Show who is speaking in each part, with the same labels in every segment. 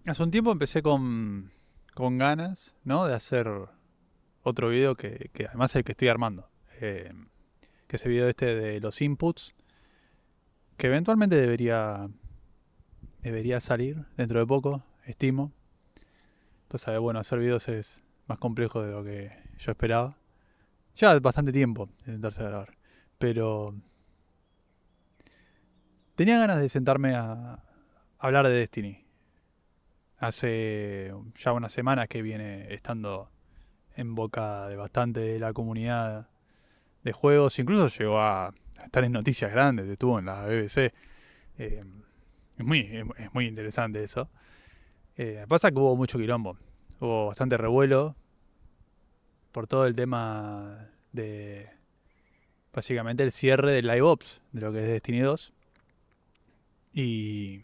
Speaker 1: Hace un tiempo empecé con ganas, ¿no? De hacer otro video que además es el que estoy armando. Eh, que ese video este de los inputs, que eventualmente debería salir dentro de poco, estimo. Entonces, bueno, hacer videos es más complejo de lo que yo esperaba. Lleva bastante tiempo intentarse grabar. Pero tenía ganas de sentarme a hablar de Destiny. Hace ya unas semanas que viene estando en boca de bastante de la comunidad de juegos, incluso llegó a estar en noticias grandes, estuvo en la BBC. Eh, es muy interesante eso. Pasa que hubo mucho quilombo, hubo bastante revuelo por todo el tema de básicamente el cierre del live ops de lo que es Destiny 2 y,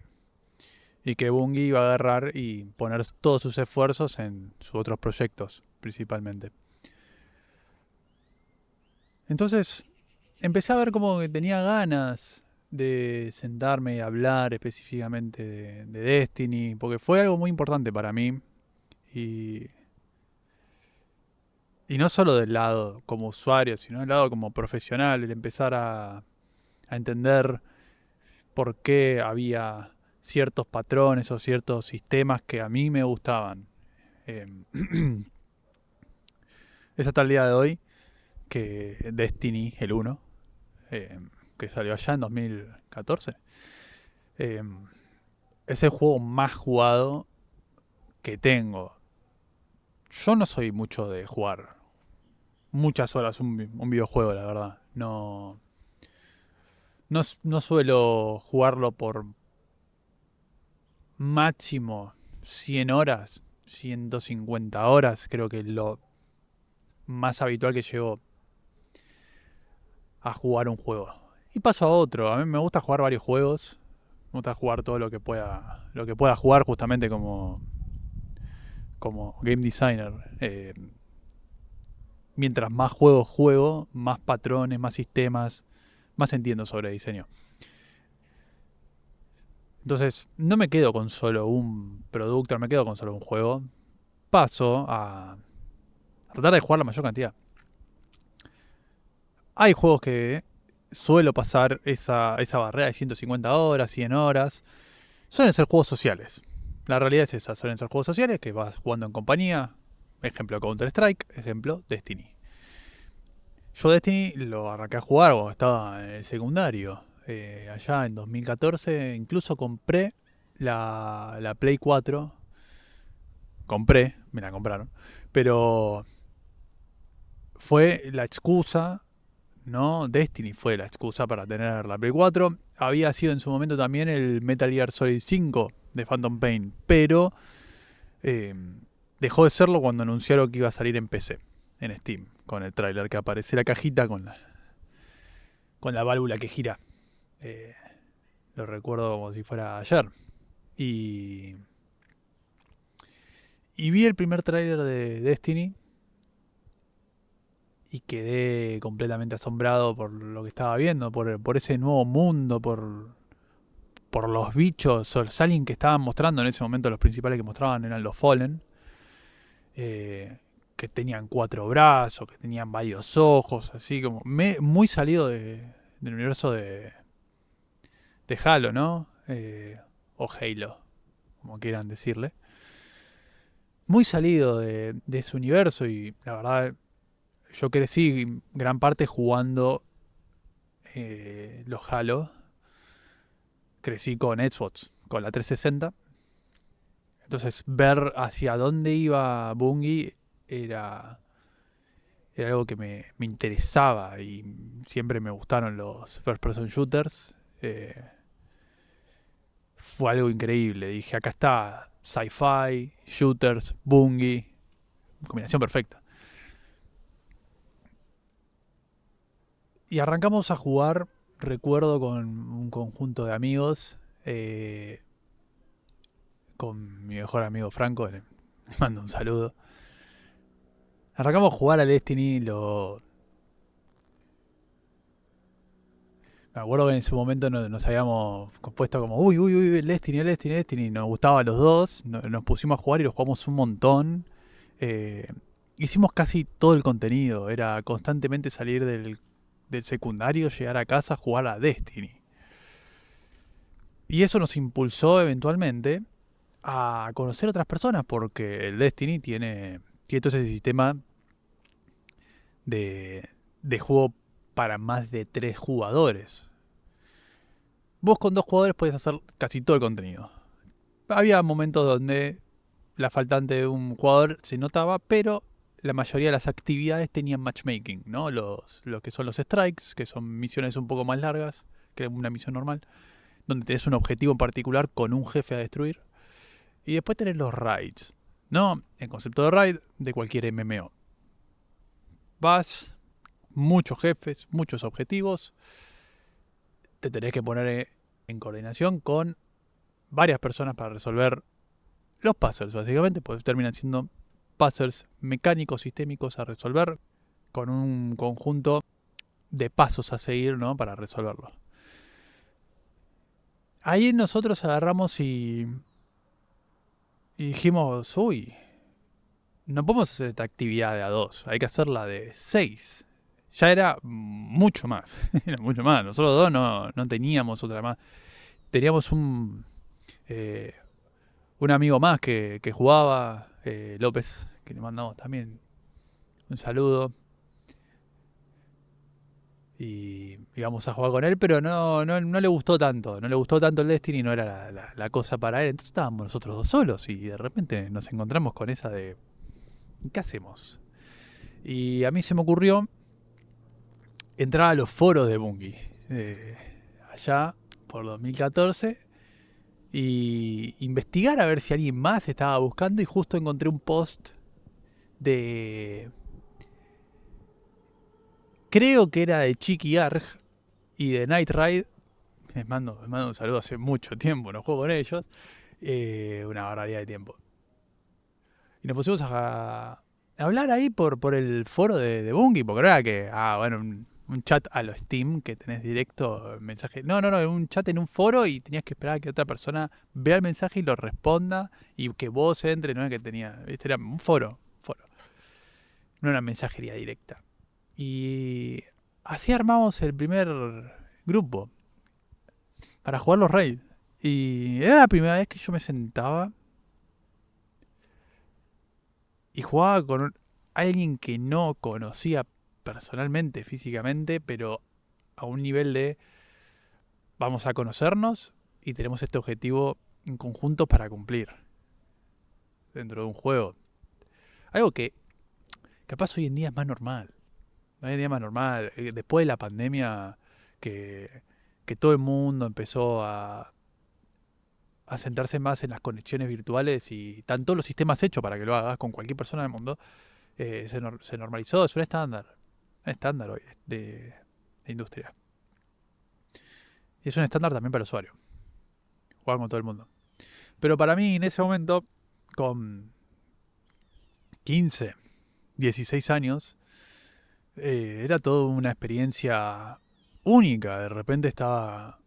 Speaker 1: y que Bungie iba a agarrar y poner todos sus esfuerzos en sus otros proyectos principalmente. Entonces empecé a ver como que tenía ganas de sentarme y hablar específicamente de Destiny, porque fue algo muy importante para mí. Y, y no solo del lado como usuario, sino del lado como profesional, el empezar a entender por qué había ciertos patrones o ciertos sistemas que a mí me gustaban. Eh, es hasta el día de hoy que Destiny, el uno eh, que salió allá en 2014, eh, es el juego más jugado que tengo. Yo no soy mucho de jugar muchas horas un videojuego, la verdad. No suelo jugarlo por máximo 100 horas, 150 horas. Creo que es lo más habitual que llego a jugar un juego. Y paso a otro. A mí me gusta jugar varios juegos. Me gusta jugar todo lo que pueda jugar justamente como game designer. Mientras más juegos juego, más patrones, más sistemas, más entiendo sobre diseño. Entonces, no me quedo con solo un producto, no me quedo con solo un juego. Paso a tratar de jugar la mayor cantidad. Hay juegos que suelo pasar esa barrera de 150 horas, 100 horas. Suelen ser juegos sociales. La realidad es esa, suelen ser juegos sociales que vas jugando en compañía. Ejemplo Counter-Strike, ejemplo Destiny. Yo Destiny lo arranqué a jugar cuando estaba en el secundario. Allá en 2014 incluso compré la Play 4. Compré, me la compraron. Pero fue la excusa, ¿no? Destiny fue la excusa para tener la Play 4. Había sido en su momento también el Metal Gear Solid 5 de Phantom Pain. Pero eh, dejó de serlo cuando anunciaron que iba a salir en PC, en Steam, con el tráiler que aparece la cajita con la válvula que gira. Eh, lo recuerdo como si fuera ayer. Y, y vi el primer tráiler de Destiny y quedé completamente asombrado por lo que estaba viendo, por ese nuevo mundo, por los bichos, los aliens que estaban mostrando en ese momento. Los principales que mostraban eran los Fallen, que tenían cuatro brazos, que tenían varios ojos, así como muy salido del universo de Halo, ¿no? O Halo, como quieran decirle. Muy salido de ese universo y la verdad yo crecí gran parte jugando los Halo. Crecí con Xbox, con la 360. Entonces ver hacia dónde iba Bungie era, era algo que me interesaba y siempre me gustaron los first person shooters. Eh, Fue algo increíble. Dije, acá está sci-fi, shooters, Bungie, combinación perfecta. Y arrancamos a jugar, recuerdo, con un conjunto de amigos, con mi mejor amigo Franco, le mando un saludo. Arrancamos a jugar al Destiny, me Me acuerdo que en ese momento nos habíamos compuesto como, uy, uy, uy, el Destiny, el Destiny, el Destiny. Nos gustaba a los dos, nos pusimos a jugar y lo jugamos un montón. Eh, Hicimos casi todo el contenido. Era constantemente salir del secundario, llegar a casa, jugar a Destiny. Y eso nos impulsó eventualmente a conocer otras personas, porque el Destiny tiene todo ese sistema de juego para más de 3 jugadores. Vos con 2 jugadores podés hacer casi todo el contenido. Había momentos donde la faltante de un jugador se notaba, pero la mayoría de las actividades tenían matchmaking, ¿no? Lo que son los strikes, que son misiones un poco más largas que una misión normal, donde tenés un objetivo en particular con un jefe a destruir. Y después tenés los raids, ¿no? El concepto de raid de cualquier MMO. Vas, muchos jefes, muchos objetivos, te tenés que poner en coordinación con varias personas para resolver los puzzles, básicamente, pues terminan siendo puzzles mecánicos, sistémicos a resolver, con un conjunto de pasos a seguir, ¿no? Para resolverlos. Ahí nosotros agarramos y dijimos, uy, no podemos hacer esta actividad de a 2, hay que hacerla de 6. Ya era mucho más, era mucho más. Nosotros dos no teníamos otra más. Teníamos eh, un amigo más que jugaba, López, que le mandamos también un saludo. Y íbamos a jugar con él, pero no le gustó tanto. No le gustó tanto el Destiny, no era la cosa para él. Entonces estábamos nosotros dos solos y de repente nos encontramos con esa de, ¿qué hacemos? Y a mí se me ocurrió entrar a los foros de Bungie, allá por 2014, y investigar a ver si alguien más estaba buscando, y justo encontré un post de... Creo que era de Chiqui Arg y de Night Ride. Les mando un saludo, hace mucho tiempo no juego con ellos. Una barbaridad de tiempo. Y nos pusimos a hablar ahí por el foro de Bungie, porque no era que, bueno, un chat a lo Steam que tenés directo mensaje. No, un chat en un foro y tenías que esperar a que otra persona vea el mensaje y lo responda y que vos entre, no era que tenía, ¿viste? Era un foro. No era mensajería directa. Y así armamos el primer grupo para jugar los raids. Y era la primera vez que yo me sentaba y jugaba con alguien que no conocía personalmente, físicamente, pero a un nivel de vamos a conocernos y tenemos este objetivo en conjunto para cumplir dentro de un juego. Algo que capaz hoy en día es más normal. Hoy en día es más normal. Después de la pandemia, que todo el mundo empezó a centrarse más en las conexiones virtuales y están todos los sistemas hechos para que lo hagas con cualquier persona del mundo, se normalizó, es un estándar hoy de industria. Y es un estándar también para el usuario, jugar con todo el mundo. Pero para mí en ese momento, con 15, 16 años, era toda una experiencia única. De repente estaba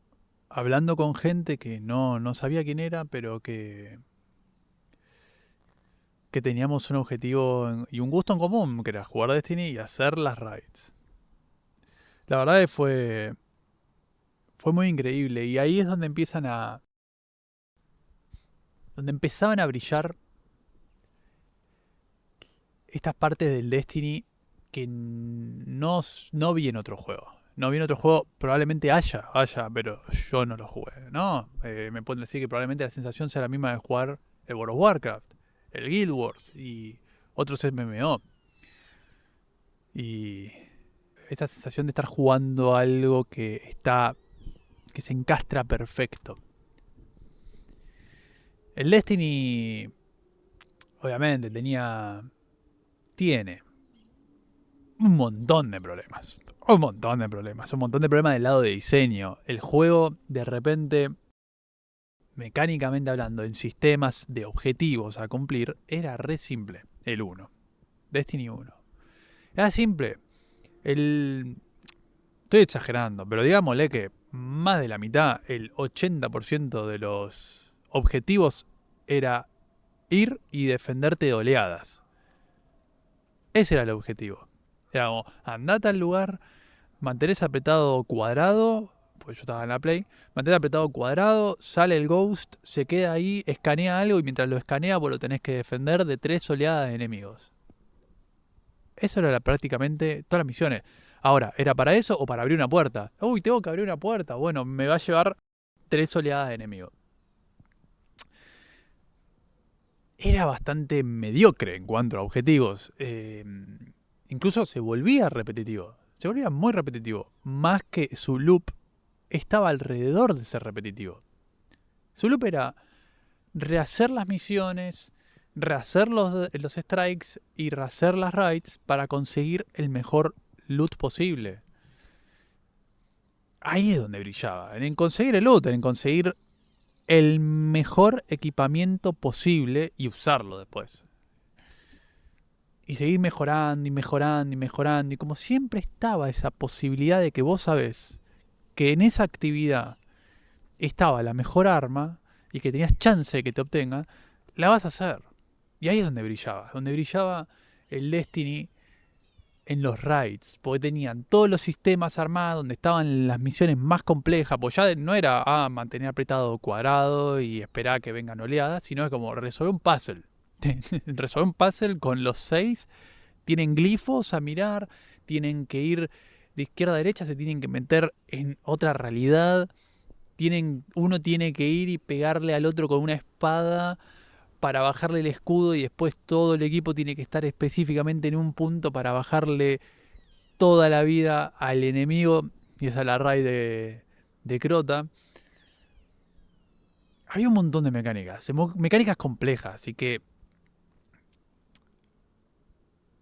Speaker 1: hablando con gente que no sabía quién era, pero que teníamos un objetivo y un gusto en común, que era jugar Destiny y hacer las raids. La verdad es que fue muy increíble, y ahí es donde donde empezaban a brillar estas partes del Destiny que no vi en otro juego. No vi en otro juego, probablemente haya, pero yo no lo jugué, ¿no? Me pueden decir que probablemente la sensación sea la misma de jugar el World of Warcraft, el Guild Wars y otros MMO. Y esta sensación de estar jugando algo que se encastra perfecto. El Destiny, obviamente, tiene un montón de problemas. Un montón de problemas. Un montón de problemas del lado de diseño. El juego, de repente, mecánicamente hablando, en sistemas de objetivos a cumplir, era re simple. El 1. Destiny 1. Era simple. Estoy exagerando, pero digámosle que más de la mitad, el 80% de los objetivos era ir y defenderte de oleadas. Ese era el objetivo. Era como, andate al lugar, mantenés apretado cuadrado, pues yo estaba en la play, mantenés apretado cuadrado, sale el ghost, se queda ahí, escanea algo y mientras lo escanea vos lo tenés que defender de 3 oleadas de enemigos. Eso era prácticamente todas las misiones. Ahora, ¿era para eso o para abrir una puerta? Uy, tengo que abrir una puerta. Bueno, me va a llevar 3 oleadas de enemigos. Era bastante mediocre en cuanto a objetivos. Incluso se volvía repetitivo. Se volvía muy repetitivo. Más que su loop estaba alrededor de ser repetitivo. Su loop era rehacer las misiones, rehacer los strikes y rehacer las raids para conseguir el mejor loot posible. Ahí es donde brillaba, en conseguir el loot, en conseguir el mejor equipamiento posible y usarlo después. Y seguir mejorando y mejorando y mejorando. Y como siempre estaba esa posibilidad de que vos sabés que en esa actividad estaba la mejor arma y que tenías chance de que te obtenga, la vas a hacer. Y ahí es donde brillaba el Destiny en los raids, porque tenían todos los sistemas armados, donde estaban las misiones más complejas, pues ya no era mantener apretado cuadrado y esperar a que vengan oleadas, sino es como resolver un puzzle. Resolver un puzzle con los 6, tienen glifos a mirar, tienen que ir de izquierda a derecha, se tienen que meter en otra realidad, uno tiene que ir y pegarle al otro con una espada para bajarle el escudo y después todo el equipo tiene que estar específicamente en un punto para bajarle toda la vida al enemigo. Y esa es la raid de Crota. Había un montón de mecánicas, mecánicas complejas, así que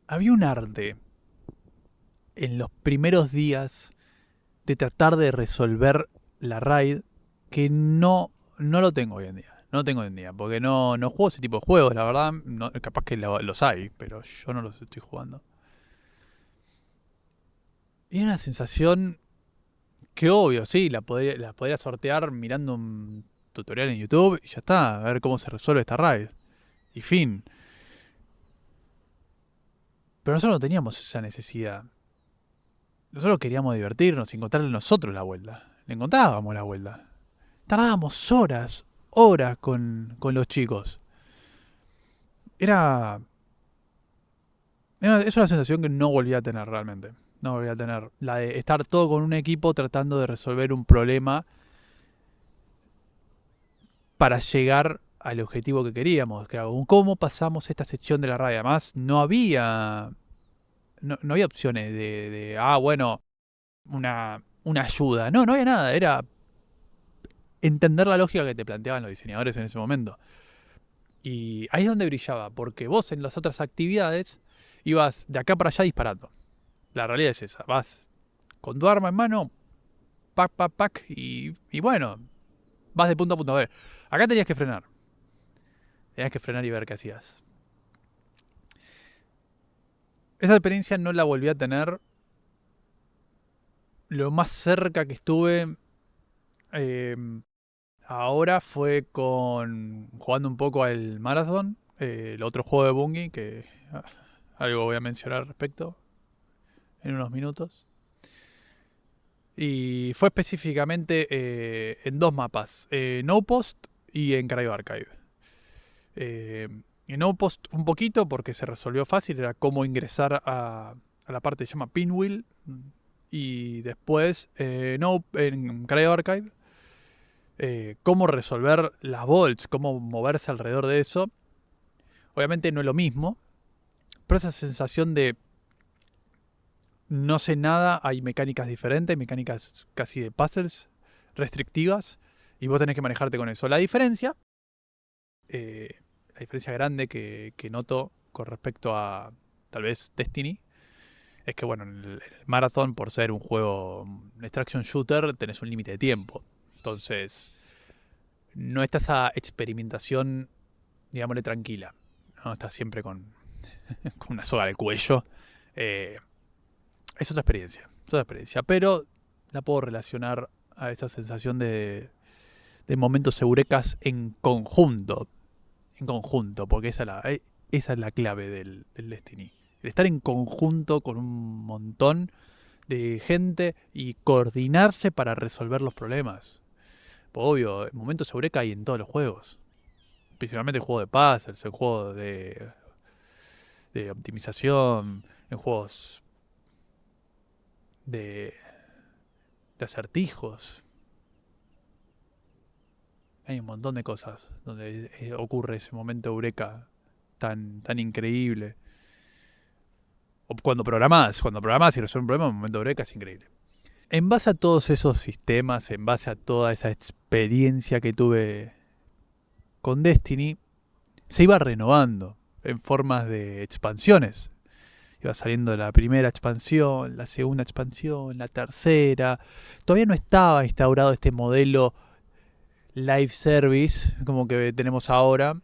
Speaker 1: había un arte en los primeros días de tratar de resolver la raid que no lo tengo hoy en día. No lo tengo hoy en día, porque no juego ese tipo de juegos, la verdad. No, capaz que los hay, pero yo no los estoy jugando. Y era una sensación que obvio, sí, la podría sortear mirando un tutorial en YouTube y ya está, a ver cómo se resuelve esta raid. Y fin. Pero nosotros no teníamos esa necesidad. Nosotros queríamos divertirnos y encontrarle nosotros la vuelta. Le encontrábamos la vuelta. Tardábamos horas con los chicos. Es una sensación que no volví a tener realmente. No volví a tener. La de estar todo con un equipo tratando de resolver un problema para llegar al objetivo que queríamos. Claro, ¿cómo pasamos esta sección de la radio? Además, no había opciones bueno, una ayuda. No había nada. Era entender la lógica que te planteaban los diseñadores en ese momento. Y ahí es donde brillaba, porque vos en las otras actividades ibas de acá para allá disparando. La realidad es esa, vas con tu arma en mano, pac, y bueno, vas de punto a punto. A ver, acá tenías que frenar. Tenías que frenar y ver qué hacías. Esa experiencia no la volví a tener. Lo más cerca que estuve ahora fue jugando un poco al Marathon, el otro juego de Bungie, que algo voy a mencionar al respecto en unos minutos. Y fue específicamente en 2 mapas, en Outpost y en Cryo Archive. En Outpost un poquito porque se resolvió fácil, era cómo ingresar a la parte que se llama Pinwheel. Y después en Cryo Archive, cómo resolver las vaults, cómo moverse alrededor de eso. Obviamente no es lo mismo, pero esa sensación de no sé nada, hay mecánicas diferentes, mecánicas casi de puzzles restrictivas, y vos tenés que manejarte con eso. La diferencia grande que noto con respecto a tal vez Destiny, es que bueno, en el Marathon, por ser un juego, un extraction shooter, tenés un límite de tiempo. Entonces, no está esa experimentación, digámosle, tranquila. No estás siempre con una soga al cuello. Es otra experiencia, pero la puedo relacionar a esa sensación de momentos eurecas en conjunto. En conjunto, porque esa es la clave del Destiny. El estar en conjunto con un montón de gente y coordinarse para resolver los problemas. Pues obvio, momentos eureka hay en todos los juegos. Principalmente en juegos de puzzles, en juegos de optimización, en juegos de acertijos. Hay un montón de cosas donde ocurre ese momento eureka tan increíble. O cuando programás y resuelves un problema, un momento eureka es increíble. En base a todos esos sistemas, en base a toda esa experiencia que tuve con Destiny, se iba renovando en formas de expansiones. Iba saliendo la primera expansión, la segunda expansión, la tercera. Todavía no estaba instaurado este modelo live service como que tenemos ahora,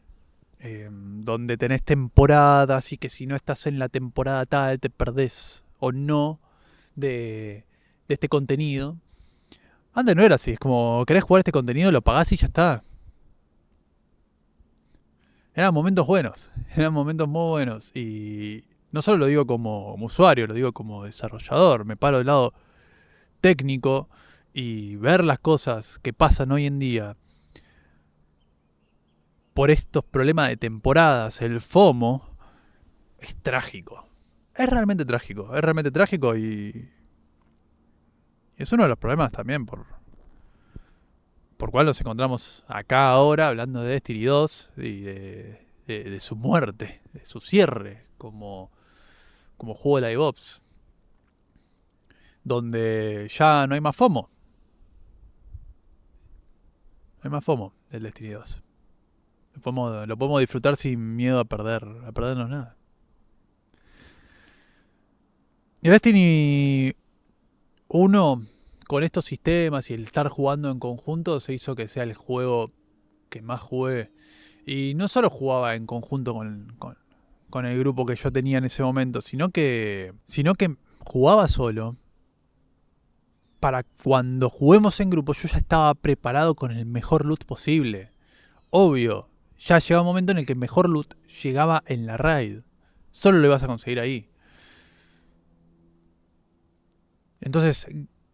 Speaker 1: donde tenés temporadas y que si no estás en la temporada tal te perdés o no de este contenido. Antes no era así, es como querés jugar este contenido, lo pagás y ya está. Eran momentos buenos, eran momentos muy buenos. Y no solo lo digo como usuario, lo digo como desarrollador. Me paro del lado técnico y ver las cosas que pasan hoy en día por estos problemas de temporadas, el FOMO, es trágico. Es realmente trágico y es uno de los problemas también por cual nos encontramos acá ahora hablando de Destiny 2 y de su muerte, de su cierre como juego de live ops, donde ya no hay más FOMO. No hay más FOMO del Destiny 2. Lo podemos disfrutar sin miedo a perdernos nada. Y Destiny 1, con estos sistemas y el estar jugando en conjunto, se hizo que sea el juego que más jugué. Y no solo jugaba en conjunto con el grupo que yo tenía en ese momento, sino que jugaba solo. Para cuando juguemos en grupo yo ya estaba preparado con el mejor loot posible. Obvio, ya llegaba un momento en el que el mejor loot llegaba en la raid. Solo lo ibas a conseguir ahí. Entonces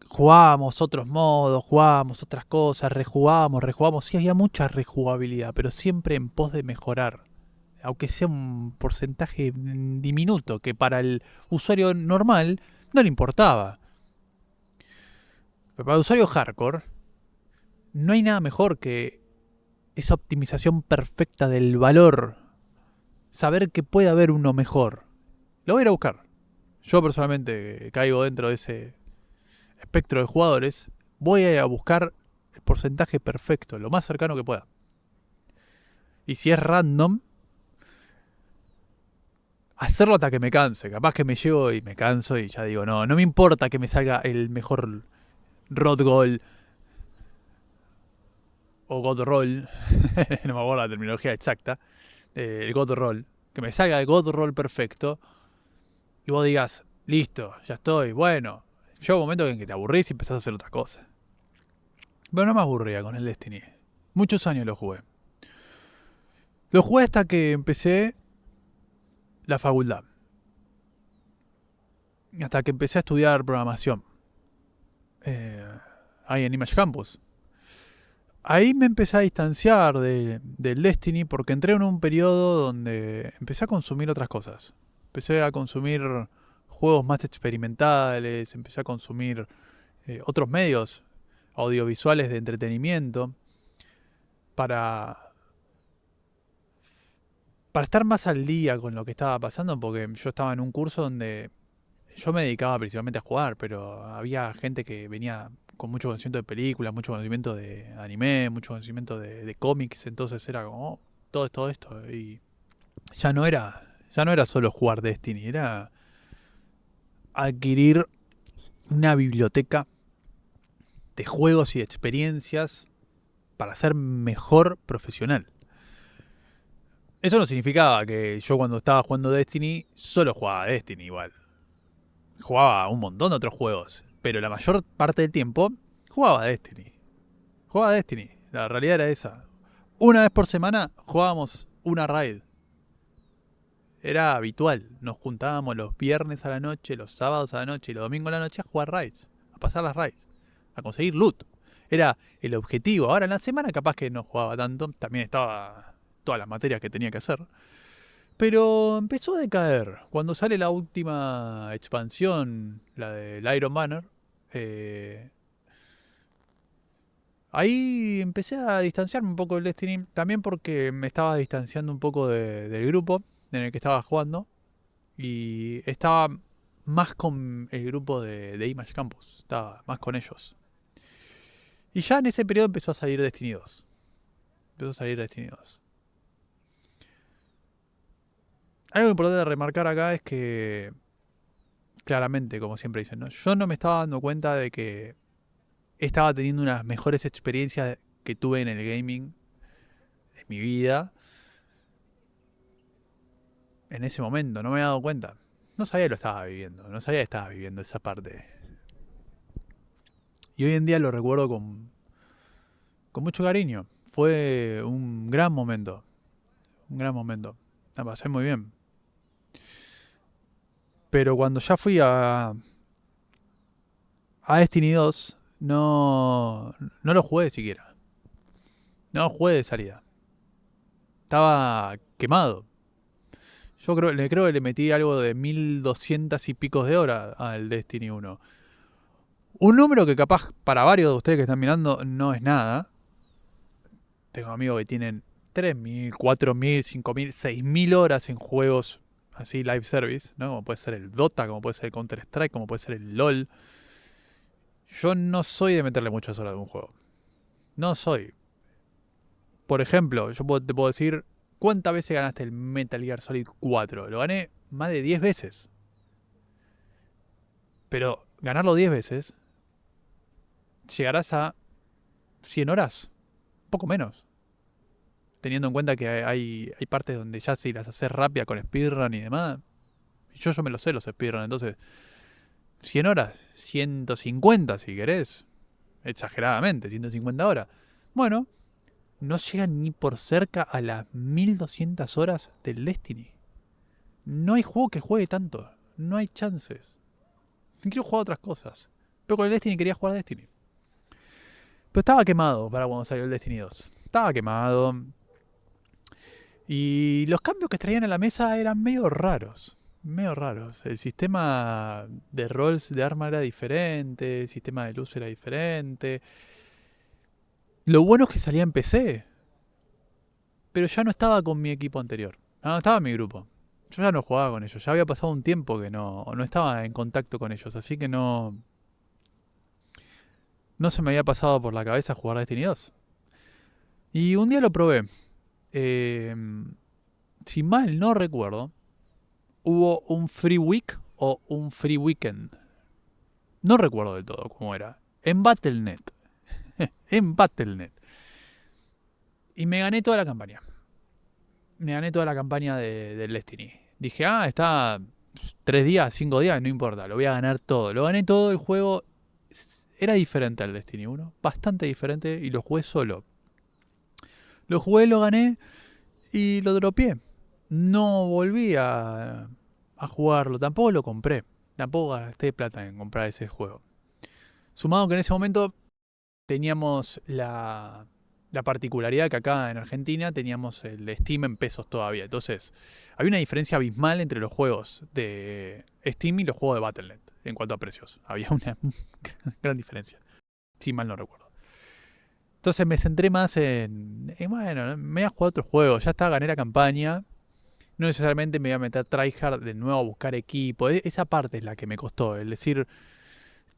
Speaker 1: jugábamos otros modos, jugábamos otras cosas, rejugábamos. Sí, había mucha rejugabilidad, pero siempre en pos de mejorar. Aunque sea un porcentaje diminuto, que para el usuario normal no le importaba. Pero para el usuario hardcore, no hay nada mejor que esa optimización perfecta del valor. Saber que puede haber uno mejor. Lo voy a ir a buscar. Yo personalmente caigo dentro de ese espectro de jugadores. Voy a ir a buscar el porcentaje perfecto, lo más cercano que pueda. Y si es random, hacerlo hasta que me canse. Capaz que me llevo y me canso y ya digo, no me importa que me salga el mejor Rod Gold o God Roll. No me acuerdo la terminología exacta. El God Roll. Que me salga el God Roll perfecto. Y vos digas, listo, ya estoy, bueno. Llega un momento en que te aburrís y empezás a hacer otra cosa. Pero no me aburría con el Destiny. Muchos años lo jugué. Lo jugué hasta que empecé la facultad. Hasta que empecé a estudiar programación. Ahí en Image Campus. Ahí me empecé a distanciar del Destiny porque entré en un periodo donde empecé a consumir otras cosas. Empecé a consumir juegos más experimentales, empecé a consumir otros medios audiovisuales de entretenimiento para estar más al día con lo que estaba pasando, porque yo estaba en un curso donde yo me dedicaba principalmente a jugar, pero había gente que venía con mucho conocimiento de películas, mucho conocimiento de anime, mucho conocimiento de cómics, entonces era como todo esto y ya no era solo jugar Destiny, era adquirir una biblioteca de juegos y de experiencias para ser mejor profesional. Eso no significaba que yo cuando estaba jugando Destiny solo jugaba Destiny igual. Jugaba un montón de otros juegos, pero la mayor parte del tiempo Jugaba Destiny. Jugaba Destiny. La realidad era esa. Una vez por semana jugábamos una raid. Era habitual. Nos juntábamos los viernes a la noche, los sábados a la noche y los domingos a la noche a jugar raids. A pasar las raids. A conseguir loot. Era el objetivo. Ahora en la semana capaz que no jugaba tanto. También estaba todas las materias que tenía que hacer. Pero empezó a decaer. Cuando sale la última expansión, la del Iron Banner, ahí empecé a distanciarme un poco del Destiny. También porque me estaba distanciando un poco del grupo en el que estaba jugando. Y estaba más con el grupo de Image Campus. Estaba más con ellos. Y ya en ese periodo empezó a salir Destiny 2. Empezó a salir Destiny 2. Algo importante de remarcar acá es que, claramente, como siempre dicen, ¿no? Yo no me estaba dando cuenta de que estaba teniendo unas mejores experiencias que tuve en el gaming de mi vida en ese momento. No me había dado cuenta. No sabía que lo estaba viviendo. No sabía que estaba viviendo esa parte. Y hoy en día lo recuerdo con mucho cariño. Fue un gran momento. Un gran momento. La pasé muy bien. Pero cuando ya fui a Destiny 2, no lo jugué siquiera. No lo jugué de salida. Estaba quemado. Yo creo que le metí algo de 1200 y picos de horas al Destiny 1. Un número que capaz para varios de ustedes que están mirando no es nada. Tengo amigos que tienen 3000, 4000, 5000, 6000 horas en juegos así live service, ¿no? Como puede ser el Dota, como puede ser el Counter Strike, como puede ser el LOL. Yo no soy de meterle muchas horas a un juego. No soy. Por ejemplo, te puedo decir cuántas veces ganaste el Metal Gear Solid 4. Lo gané más de 10 veces. Pero ganarlo 10 veces, llegarás a 100 horas. Poco menos. Teniendo en cuenta que hay partes donde ya si las haces rápida con speedrun y demás. Yo me lo sé los speedrun, entonces 100 horas, 150 si querés. Exageradamente, 150 horas. Bueno, no llegan ni por cerca a las 1200 horas del Destiny. No hay juego que juegue tanto. No hay chances. Quiero jugar otras cosas. Pero con el Destiny quería jugar Destiny. Pero estaba quemado para cuando salió el Destiny 2. Estaba quemado. Y los cambios que traían a la mesa eran medio raros. Medio raros. El sistema de rolls de arma era diferente. El sistema de luz era diferente. Lo bueno es que salía en PC. Pero ya no estaba con mi equipo anterior. No estaba en mi grupo. Yo ya no jugaba con ellos. Ya había pasado un tiempo que no estaba en contacto con ellos. Así que no se me había pasado por la cabeza jugar Destiny 2. Y un día lo probé. Si mal no recuerdo, hubo un free week o un free weekend. No recuerdo del todo cómo era. En Battle.net. En Battle.net. Y me gané toda la campaña. Me gané toda la campaña del Destiny. Dije, está 3 días, 5 días, no importa, lo voy a ganar todo. Lo gané todo, el juego era diferente al Destiny 1, bastante diferente, y lo jugué solo. Lo jugué, lo gané y lo dropeé. No volví a jugarlo, tampoco lo compré. Tampoco gasté plata en comprar ese juego. Sumado que en ese momento teníamos la particularidad que acá en Argentina teníamos el Steam en pesos todavía. Entonces, había una diferencia abismal entre los juegos de Steam y los juegos de Battle.net en cuanto a precios. Había una gran diferencia. Si mal no recuerdo. Entonces me centré más bueno, me voy a jugar otros juegos. Ya está, gané la campaña. No necesariamente me voy a meter tryhard de nuevo a buscar equipo. Esa parte es la que me costó. El decir,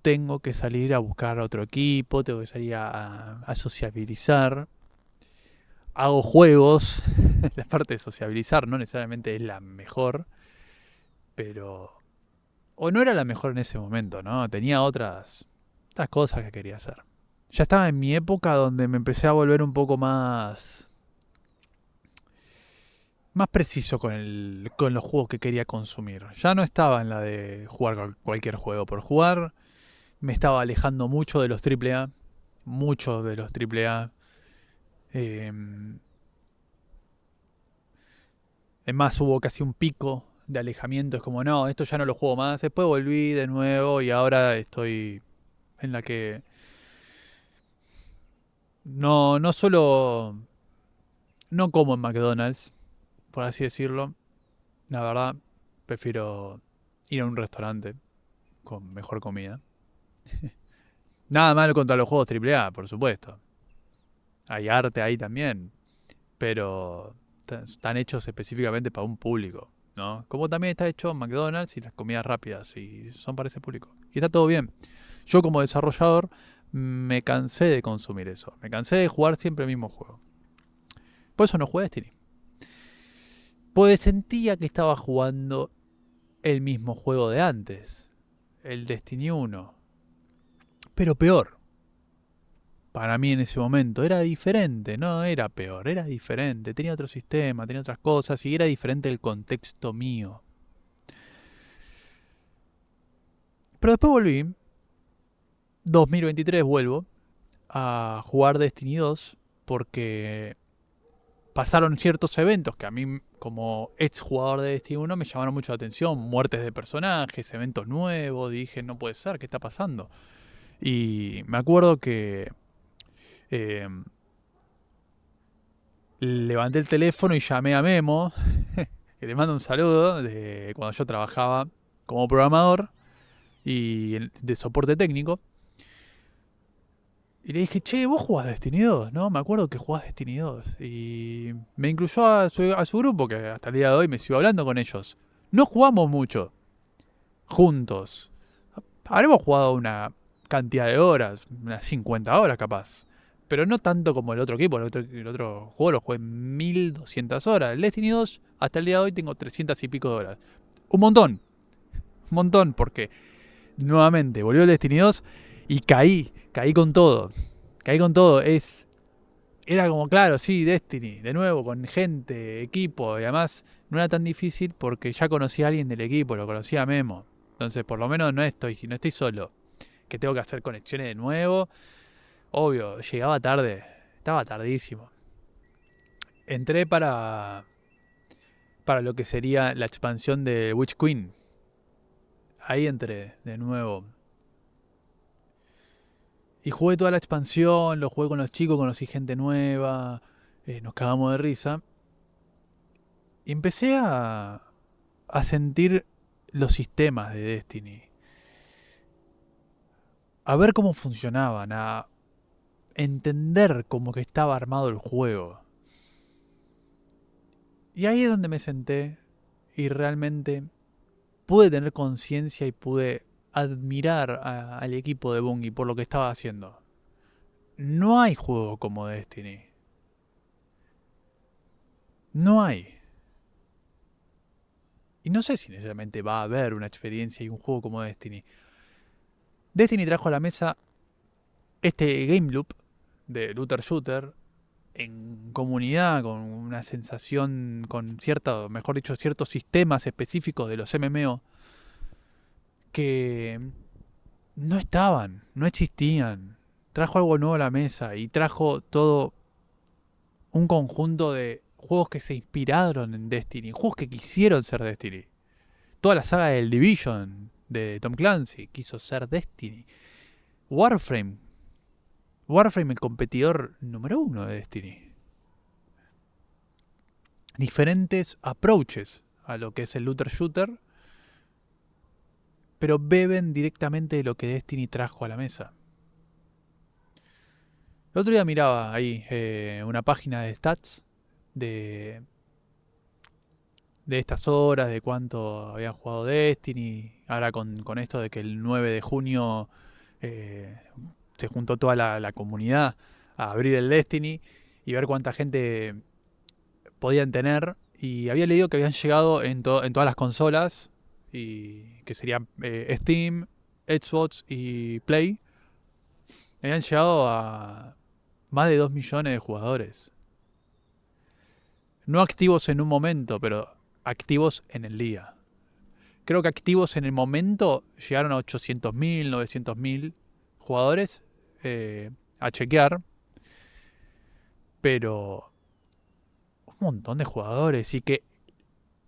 Speaker 1: tengo que salir a buscar otro equipo, tengo que salir a sociabilizar. Hago juegos. La parte de sociabilizar no necesariamente es la mejor, pero... O no era la mejor en ese momento, ¿no? Tenía otras cosas que quería hacer. Ya estaba en mi época donde me empecé a volver un poco más preciso con los juegos que quería consumir. Ya no estaba en la de jugar cualquier juego por jugar. Me estaba alejando mucho de los AAA. muchos de los AAA. Eh, es más, hubo casi un pico de alejamiento. Es como, no, esto ya no lo juego más. Después volví de nuevo y ahora estoy en la que no solo no como en McDonald's, por así decirlo. La verdad, prefiero ir a un restaurante con mejor comida. Nada malo contra los juegos AAA, por supuesto. Hay arte ahí también, pero están hechos específicamente para un público, ¿no? Como también está hecho McDonald's y las comidas rápidas y son para ese público. Y está todo bien. Yo como desarrollador me cansé de consumir eso. Me cansé de jugar siempre el mismo juego. Por eso no jugué Destiny. Pues sentía que estaba jugando el mismo juego de antes. El Destiny 1. Pero peor. Para mí en ese momento era diferente, no era peor, era diferente. Tenía otro sistema, tenía otras cosas y era diferente el contexto mío. Pero después volví, 2023 vuelvo a jugar Destiny 2 porque pasaron ciertos eventos que a mí como ex jugador de Destiny 1 me llamaron mucho la atención. Muertes de personajes, eventos nuevos, dije no puede ser, ¿qué está pasando? Y me acuerdo que eh, levanté el teléfono y llamé a Memo, que le mando un saludo, de cuando yo trabajaba como programador y de soporte técnico. Y le dije, che, vos jugás Destiny 2, ¿no? Me acuerdo que jugás Destiny 2. Y me incluyó a su grupo, que hasta el día de hoy me sigo hablando con ellos. No jugamos mucho juntos. Habremos jugado una cantidad de horas, unas 50 horas capaz. Pero no tanto como el otro equipo. El otro juego lo jugué 1200 horas. El Destiny 2, hasta el día de hoy, tengo 300 y pico de horas. Un montón. Un montón, porque nuevamente volvió el Destiny 2 y caí con todo. Caí con todo. Era como, claro, sí, Destiny, de nuevo, con gente, equipo, y además no era tan difícil porque ya conocí a alguien del equipo, lo conocía a Memo. Entonces, por lo menos no estoy solo. Que tengo que hacer conexiones de nuevo. Obvio, llegaba tarde, estaba tardísimo. Entré para lo que sería la expansión de Witch Queen. Ahí entré de nuevo. Y jugué toda la expansión, lo jugué con los chicos, conocí gente nueva, nos cagamos de risa. Y empecé a sentir los sistemas de Destiny. A ver cómo funcionaban, a entender cómo que estaba armado el juego. Y ahí es donde me senté y realmente pude tener conciencia y pude admirar al equipo de Bungie por lo que estaba haciendo. No hay juego como Destiny. No hay. Y no sé si necesariamente va a haber una experiencia y un juego como Destiny. Destiny trajo a la mesa este game loop de looter shooter en comunidad, con una sensación, con cierta, mejor dicho, ciertos sistemas específicos de los MMO que no estaban, no existían. Trajo algo nuevo a la mesa y trajo todo un conjunto de juegos que se inspiraron en Destiny, juegos que quisieron ser Destiny. Toda la saga del Division de Tom Clancy quiso ser Destiny. Warframe, el competidor número uno de Destiny. Diferentes approaches a lo que es el looter shooter, pero beben directamente de lo que Destiny trajo a la mesa. El otro día miraba ahí una página de stats de estas horas, de cuánto habían jugado Destiny. Ahora con esto de que el 9 de junio se juntó toda la comunidad a abrir el Destiny y ver cuánta gente podían tener. Y había leído que habían llegado en todas las consolas, y que serían Steam, Xbox y Play. Habían llegado a más de 2 millones de jugadores. No activos en un momento, pero activos en el día. Creo que activos en el momento llegaron a 800.000, 900.000 jugadores a chequear, pero un montón de jugadores y que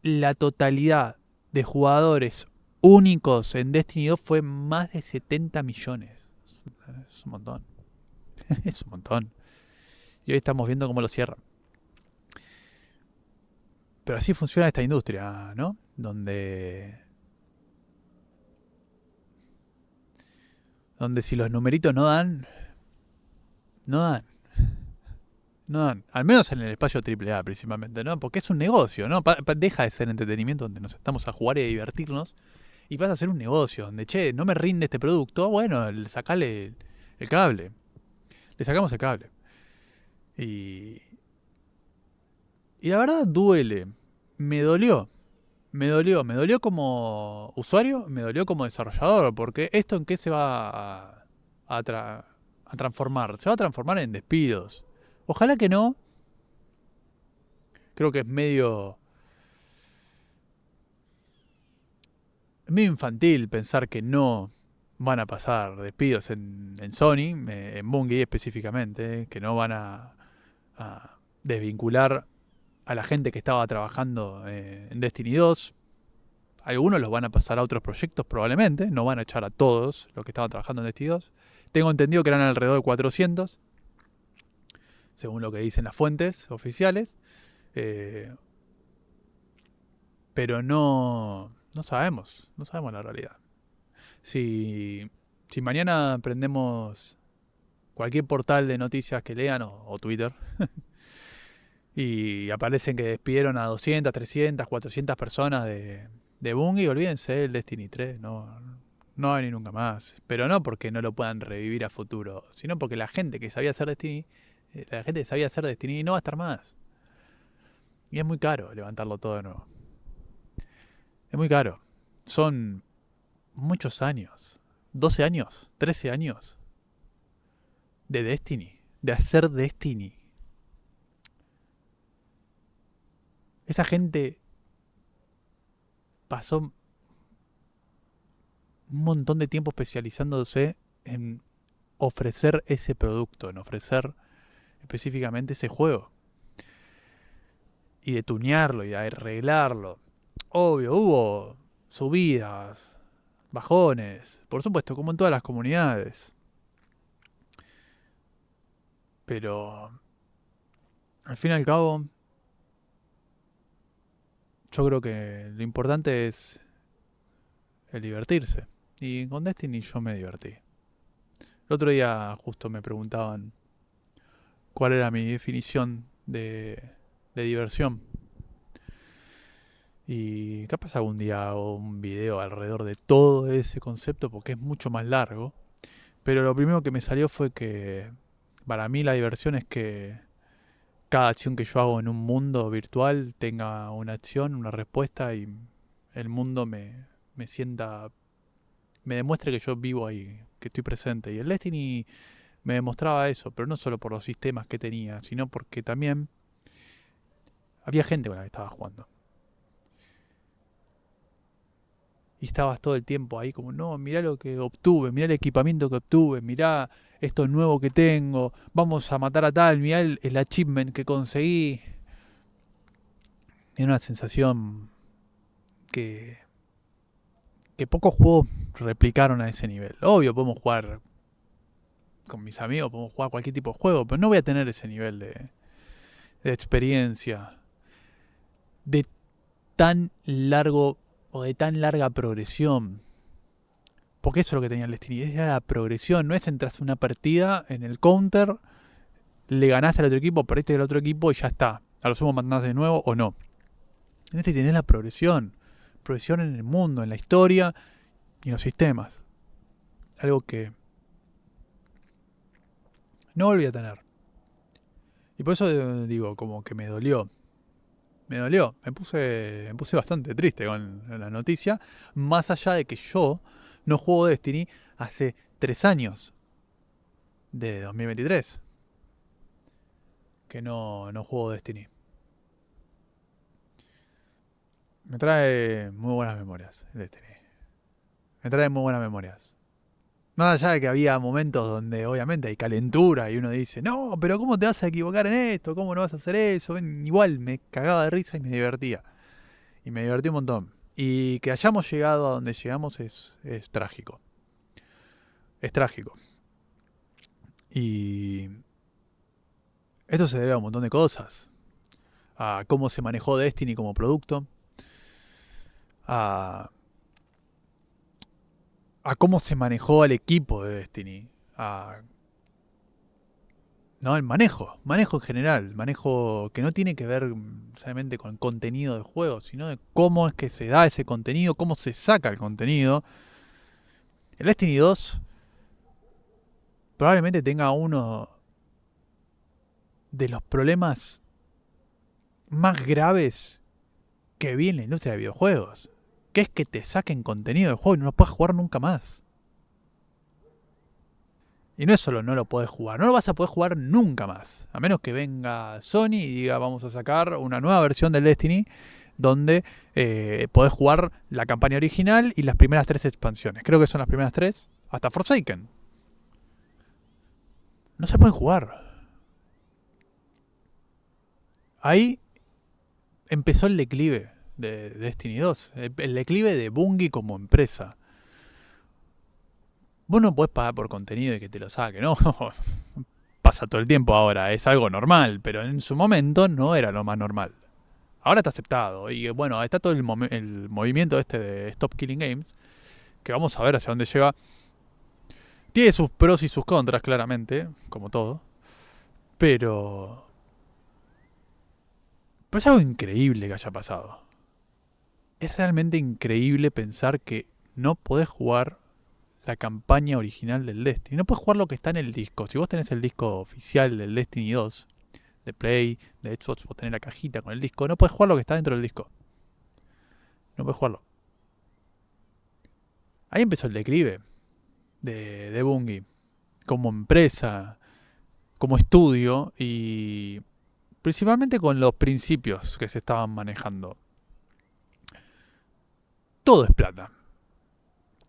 Speaker 1: la totalidad de jugadores únicos en Destiny 2 fue más de 70 millones. Es un montón. Es un montón. Y hoy estamos viendo cómo lo cierran. Pero así funciona esta industria, ¿no? Donde si los numeritos no dan, no dan. No dan. Al menos en el espacio AAA principalmente, ¿no? Porque es un negocio, ¿no? Deja de ser entretenimiento donde nos estamos a jugar y a divertirnos y pasa a ser un negocio donde, che, no me rinde este producto, bueno, sacale el cable. Le sacamos el cable. Y, y la verdad duele. Me dolió. Me dolió como usuario, me dolió como desarrollador, porque esto en qué se va a transformar. Se va a transformar en despidos. Ojalá que no. Creo que es medio infantil pensar que no van a pasar despidos en Sony, en Bungie específicamente, que no van a desvincular a la gente que estaba trabajando en Destiny 2. Algunos los van a pasar a otros proyectos probablemente, no van a echar a todos los que estaban trabajando en Destiny 2. Tengo entendido que eran alrededor de 400, según lo que dicen las fuentes oficiales. Pero no sabemos la realidad. Si mañana prendemos cualquier portal de noticias que lean o Twitter y aparecen que despidieron a 200, 300, 400 personas de Bungie, olvídense el Destiny 3, no va a venir nunca más. Pero no porque no lo puedan revivir a futuro, sino porque la gente que sabía hacer Destiny no va a estar más. Y es muy caro levantarlo todo de nuevo. Es muy caro. Son muchos años. 12 años, 13 años de Destiny, de hacer Destiny. Esa gente pasó un montón de tiempo especializándose en ofrecer ese producto, en ofrecer específicamente ese juego. Y de tunearlo y de arreglarlo. Obvio, hubo subidas, bajones, por supuesto, como en todas las comunidades. Pero al fin y al cabo, yo creo que lo importante es el divertirse. Y con Destiny yo me divertí. El otro día justo me preguntaban cuál era mi definición de diversión. Y capaz algún día hago un video alrededor de todo ese concepto porque es mucho más largo. Pero lo primero que me salió fue que para mí la diversión es que cada acción que yo hago en un mundo virtual tenga una acción, una respuesta y el mundo me sienta, me demuestre que yo vivo ahí, que estoy presente. Y el Destiny me demostraba eso, pero no solo por los sistemas que tenía, sino porque también había gente con la que estaba jugando. Y estabas todo el tiempo ahí como, no, mirá lo que obtuve, mirá el equipamiento que obtuve, mirá esto nuevo que tengo, vamos a matar a tal, mirá el achievement que conseguí. Era una sensación que, que pocos juegos replicaron a ese nivel. Obvio, podemos jugar con mis amigos, podemos jugar cualquier tipo de juego, pero no voy a tener ese nivel de experiencia, de tan largo o de tan larga progresión. Porque eso es lo que tenía el Destiny, era la progresión, no es entras en una partida en el counter, le ganaste al otro equipo, perdiste al otro equipo y ya está. A lo sumo mandás de nuevo o no. En este tenés la progresión en el mundo, en la historia y en los sistemas. Algo que no volví a tener. Y por eso digo, como que me dolió. Me dolió. Me puse bastante triste con la noticia. Más allá de que yo no juego Destiny hace 3 años. De 2023. Que no juego Destiny. Me trae muy buenas memorias el Destiny. Me trae muy buenas memorias. Más allá de que había momentos donde obviamente hay calentura y uno dice, no, pero ¿cómo te vas a equivocar en esto? ¿Cómo no vas a hacer eso? Igual me cagaba de risa y me divertía. Y me divertí un montón. Y que hayamos llegado a donde llegamos es trágico. Es trágico. Y esto se debe a un montón de cosas. A cómo se manejó Destiny como producto. A, a cómo se manejó al equipo de Destiny. No, el manejo en general, manejo que no tiene que ver solamente con el contenido del juego, sino de cómo es que se da ese contenido, cómo se saca el contenido. El Destiny 2 probablemente tenga uno de los problemas más graves que vi en la industria de videojuegos, que es que te saquen contenido del juego y no lo puedas jugar nunca más. Y no es solo no lo podés jugar, no lo vas a poder jugar nunca más. A menos que venga Sony y diga vamos a sacar una nueva versión del Destiny donde podés jugar la campaña original y las primeras 3 expansiones. Creo que son las primeras 3, hasta Forsaken. No se pueden jugar. Ahí empezó el declive de Destiny 2, el declive de Bungie como empresa. Vos no podés pagar por contenido y que te lo saque, ¿no? Pasa todo el tiempo ahora, es algo normal, pero en su momento no era lo más normal. Ahora está aceptado y bueno, está todo el movimiento este de Stop Killing Games, que vamos a ver hacia dónde llega. Tiene sus pros y sus contras, claramente, como todo, pero... Pero es algo increíble que haya pasado. Es realmente increíble pensar que no podés jugar la campaña original del Destiny. No puedes jugar lo que está en el disco. Si vos tenés el disco oficial del Destiny 2, de Play, de Xbox, vos tenés la cajita con el disco, no puedes jugar lo que está dentro del disco. No puedes jugarlo. Ahí empezó el declive de Bungie. Como empresa, como estudio y principalmente con los principios que se estaban manejando. Todo es plata.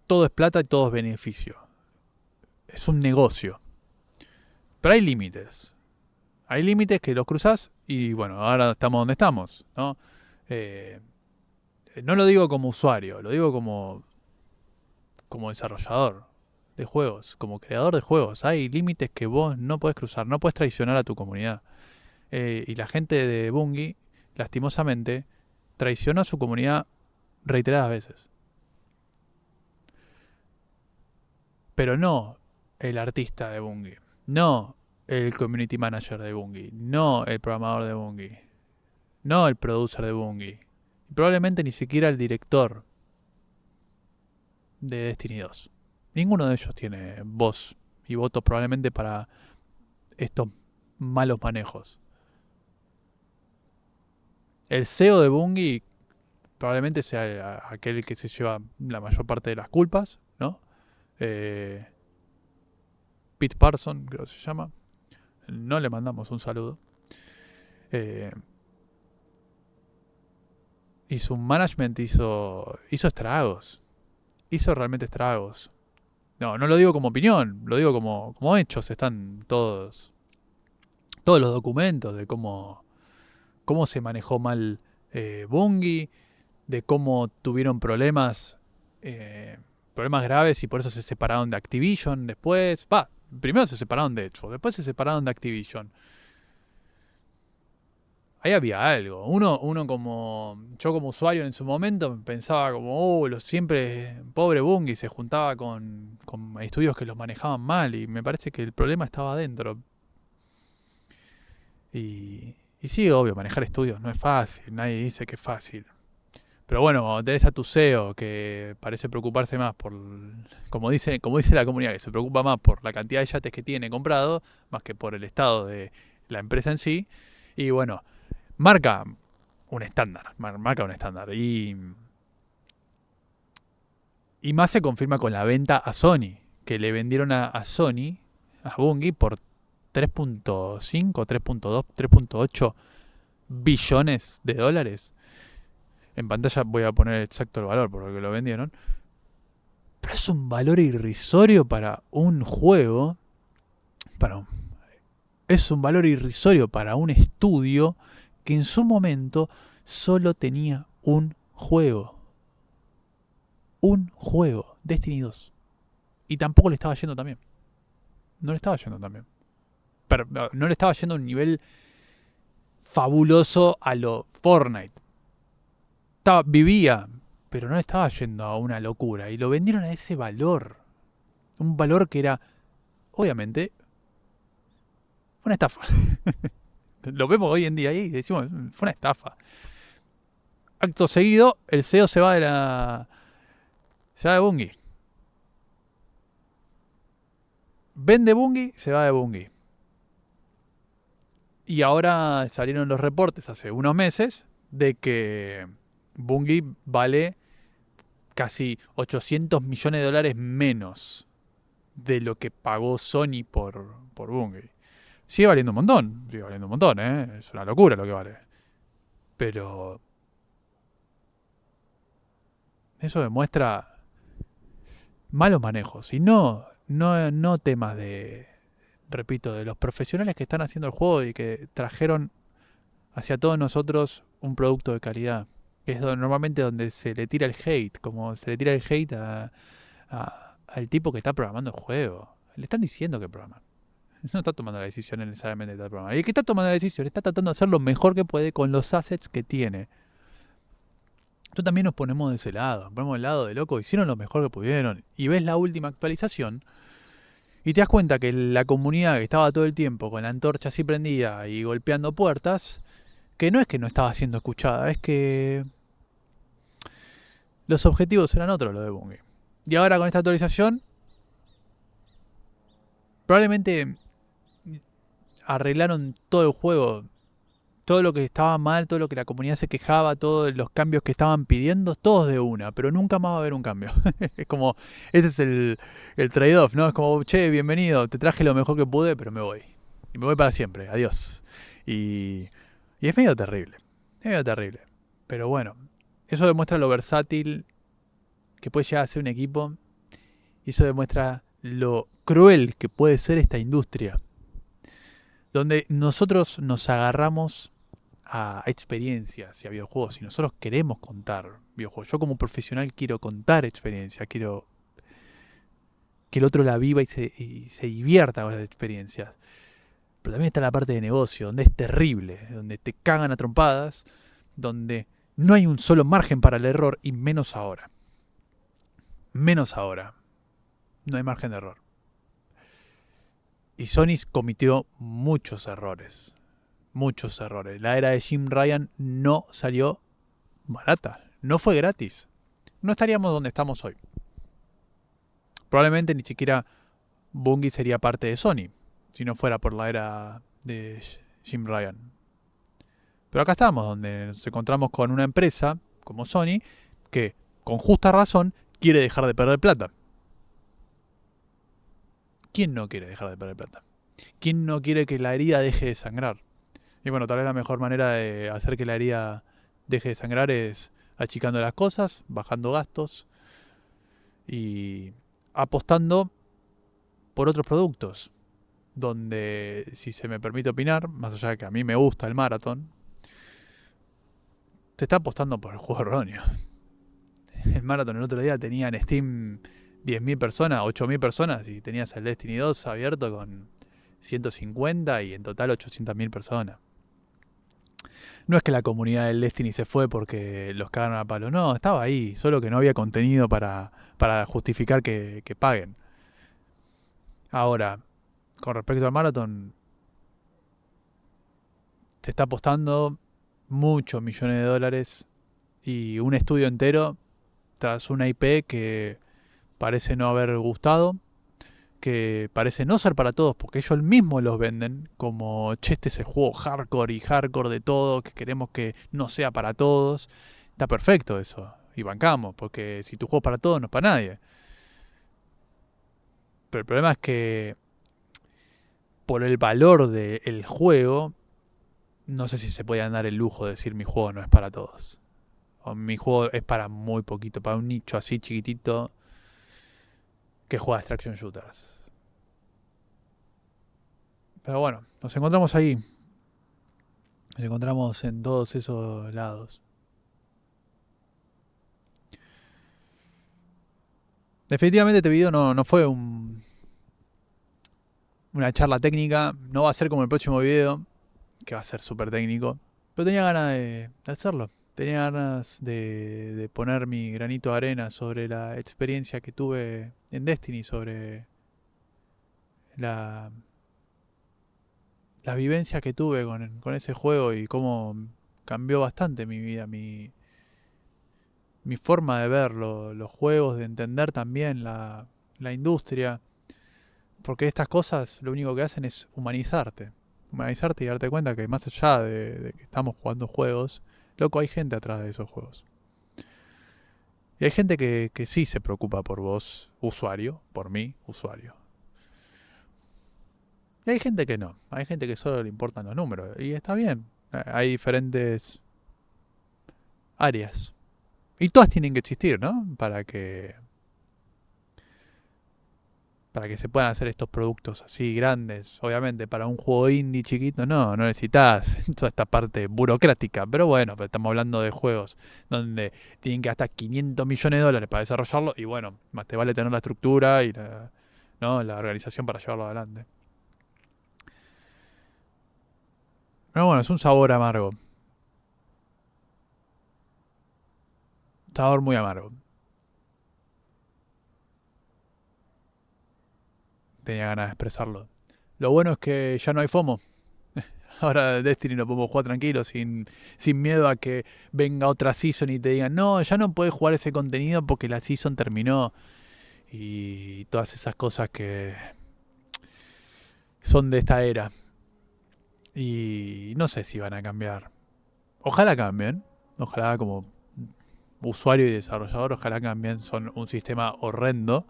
Speaker 1: Todo es plata y todo es beneficio. Es un negocio. Pero hay límites. Hay límites que los cruzás y bueno, ahora estamos donde estamos, ¿no? No lo digo como usuario, lo digo como desarrollador de juegos, como creador de juegos. Hay límites que vos no podés cruzar, no podés traicionar a tu comunidad. Y la gente de Bungie, lastimosamente, traicionó a su comunidad reiteradas veces. Pero no el artista de Bungie, no el community manager de Bungie, no el programador de Bungie, no el producer de Bungie, y probablemente ni siquiera el director de Destiny 2. Ninguno de ellos tiene voz y votos probablemente para estos malos manejos. El CEO de Bungie probablemente sea aquel que se lleva la mayor parte de las culpas, ¿no? Pete Parson, creo que se llama. No le mandamos un saludo. Eh, y su management hizo estragos. Hizo realmente estragos. No, no lo digo como opinión, lo digo como hechos. Están todos los documentos de cómo se manejó mal Bungie, de cómo tuvieron problemas graves y por eso se separaron de Activision después. Primero se separaron de Xbox, después se separaron de Activision. Ahí había algo. Yo como usuario en su momento pensaba como, siempre, pobre Bungie, se juntaba con estudios que los manejaban mal y me parece que el problema estaba adentro. Y sí, obvio, manejar estudios no es fácil, nadie dice que es fácil. Pero bueno, tenés a tu CEO que parece preocuparse más como dice la comunidad, que se preocupa más por la cantidad de yates que tiene comprado, más que por el estado de la empresa en sí. Y bueno, marca un estándar, y más se confirma con la venta a Sony, que le vendieron a Sony, a Bungie, por 3.5, 3.2, 3.8 billones de dólares. En pantalla voy a poner exacto el valor por lo que lo vendieron. Pero es un valor irrisorio para un juego. Para, es un valor irrisorio para un estudio que en su momento solo tenía un juego. Un juego. Destiny 2. Y tampoco le estaba yendo tan bien. No le estaba yendo tan bien. Pero no le estaba yendo a un nivel fabuloso a lo Fortnite. Vivía, pero no le estaba yendo a una locura. Y lo vendieron a ese valor. Un valor que era, obviamente, una estafa. Lo vemos hoy en día y decimos, fue una estafa. Acto seguido, el CEO se va de Bungie. Vende Bungie, se va de Bungie. Y ahora salieron los reportes hace unos meses de que Bungie vale casi 800 millones de dólares menos de lo que pagó Sony por Bungie. Sigue valiendo un montón, ¿eh? Es una locura lo que vale. Pero eso demuestra malos manejos. Y no temas de, repito, de los profesionales que están haciendo el juego y que trajeron hacia todos nosotros un producto de calidad. Que es normalmente donde se le tira el hate, como se le tira el hate al tipo que está programando el juego. Le están diciendo que programan. No está tomando la decisión necesariamente de programar. Y el que está tomando la decisión está tratando de hacer lo mejor que puede con los assets que tiene. Nosotros también nos ponemos de ese lado, nos ponemos del lado de loco, hicieron lo mejor que pudieron. Y ves la última actualización y te das cuenta que la comunidad que estaba todo el tiempo con la antorcha así prendida y golpeando puertas, que no es que no estaba siendo escuchada, es que los objetivos eran otros, los de Bungie. Y ahora con esta actualización, probablemente arreglaron todo el juego, todo lo que estaba mal, todo lo que la comunidad se quejaba, todos los cambios que estaban pidiendo, todos de una, pero nunca más va a haber un cambio. Es como, ese es el trade-off, ¿no? Es como, che, bienvenido, te traje lo mejor que pude, pero me voy. Y me voy para siempre, adiós. Y es medio terrible, Pero bueno, eso demuestra lo versátil que puede llegar a ser un equipo, y eso demuestra lo cruel que puede ser esta industria, donde nosotros nos agarramos a experiencias y a videojuegos y nosotros queremos contar videojuegos. Yo como profesional quiero contar experiencias, quiero que el otro la viva y se divierta con las experiencias. Pero también está la parte de negocio, donde es terrible, donde te cagan a trompadas, donde no hay un solo margen para el error y menos ahora. Menos ahora. No hay margen de error. Y Sony cometió muchos errores. Muchos errores. La era de Jim Ryan no salió barata. No fue gratis. No estaríamos donde estamos hoy. Probablemente ni siquiera Bungie sería parte de Sony si no fuera por la era de Jim Ryan. Pero acá estamos, donde nos encontramos con una empresa como Sony que, con justa razón, quiere dejar de perder plata. ¿Quién no quiere dejar de perder plata? ¿Quién no quiere que la herida deje de sangrar? Y bueno, tal vez la mejor manera de hacer que la herida deje de sangrar es achicando las cosas, bajando gastos y apostando por otros productos. Donde, si se me permite opinar, más allá de que a mí me gusta el maratón, se está apostando por el juego erróneo. El maratón el otro día tenía en Steam 10.000 personas, 8.000 personas, y tenías el Destiny 2 abierto con 150 y en total 800.000 personas. No es que la comunidad del Destiny se fue porque los cagaron a palo, no, estaba ahí, solo que no había contenido para justificar que paguen. Ahora, con respecto al Marathon, se está apostando muchos millones de dólares y un estudio entero tras una IP que parece no haber gustado, que parece no ser para todos, porque ellos mismos los venden como, che, este es el juego hardcore de todo, que queremos que no sea para todos. Está perfecto eso, y bancamos, porque si tu juego es para todos, no es para nadie. Pero el problema es que por el valor del juego, no sé si se puede dar el lujo de decir mi juego no es para todos. O mi juego es para muy poquito, para un nicho así chiquitito. que juega Extraction Shooters. Pero bueno, nos encontramos ahí. Nos encontramos en todos esos lados. Definitivamente este video no fue una charla técnica. No va a ser como el próximo video, que va a ser súper técnico. Pero tenía ganas de hacerlo. Tenía ganas de poner mi granito de arena sobre la experiencia que tuve en Destiny, sobre la, la vivencia que tuve con ese juego y cómo cambió bastante mi vida, mi forma de ver los juegos, de entender también la industria. Porque estas cosas lo único que hacen es humanizarte. Humanizarte y darte cuenta que más allá de que estamos jugando juegos, loco, hay gente atrás de esos juegos. Y hay gente que sí se preocupa por vos, usuario, por mí, usuario. Y hay gente que no. Hay gente que solo le importan los números. Y está bien. Hay diferentes áreas. Y todas tienen que existir, ¿no? Para que se puedan hacer estos productos así grandes. Obviamente, para un juego indie chiquito, no necesitas toda esta parte burocrática. Pero bueno, pues estamos hablando de juegos donde tienen que gastar 500 millones de dólares para desarrollarlo. Y bueno, más te vale tener la estructura y ¿no? La organización para llevarlo adelante. Pero bueno, es un sabor amargo. Sabor muy amargo. Tenía ganas de expresarlo. Lo bueno es que ya no hay FOMO. Ahora Destiny lo podemos jugar tranquilo, sin miedo a que venga otra season y te digan, no, ya no puedes jugar ese contenido porque la season terminó. Y todas esas cosas que son de esta era. Y no sé si van a cambiar. Ojalá cambien. Ojalá como usuario y desarrollador, ojalá cambien. Son un sistema horrendo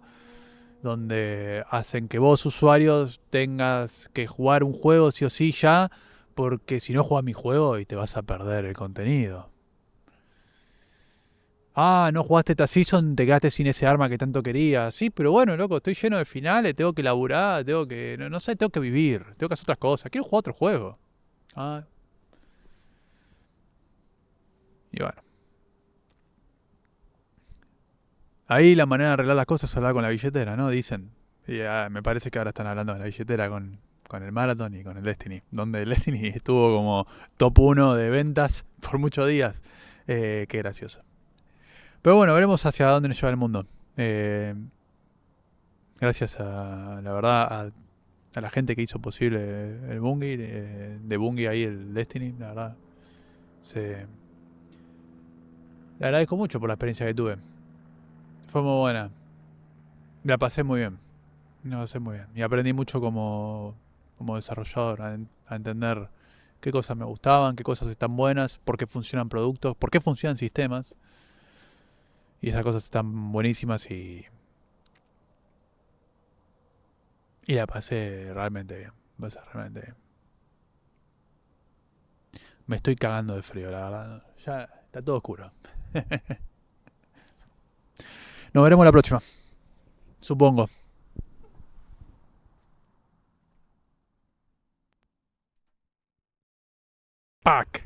Speaker 1: donde hacen que vos, usuarios, tengas que jugar un juego sí o sí ya, porque si no juegas mi juego y te vas a perder el contenido. Ah, no jugaste esta season, te quedaste sin ese arma que tanto querías. Sí, pero bueno, loco, estoy lleno de finales, tengo que laburar, tengo que, no sé, tengo que vivir, tengo que hacer otras cosas. Quiero jugar otro juego. Ah, y bueno. Ahí la manera de arreglar las cosas es hablar con la billetera, ¿no? Dicen. Y me parece que ahora están hablando de la billetera con el Marathon y con el Destiny. Donde el Destiny estuvo como top 1 de ventas por muchos días. Qué gracioso. Pero bueno, veremos hacia dónde nos lleva el mundo. Eh, gracias a, la verdad, a la gente que hizo posible el Bungie, de Bungie ahí el Destiny, la verdad. Se, le agradezco mucho por la experiencia que tuve. Fue muy buena. La pasé muy bien. La pasé muy bien. Y aprendí mucho como desarrollador a entender qué cosas me gustaban, qué cosas están buenas, por qué funcionan productos, por qué funcionan sistemas. Y esas cosas están buenísimas y la pasé realmente bien. La pasé realmente bien. Me estoy cagando de frío, la verdad. Ya está todo oscuro. Nos veremos la próxima. Supongo. ¡Pac!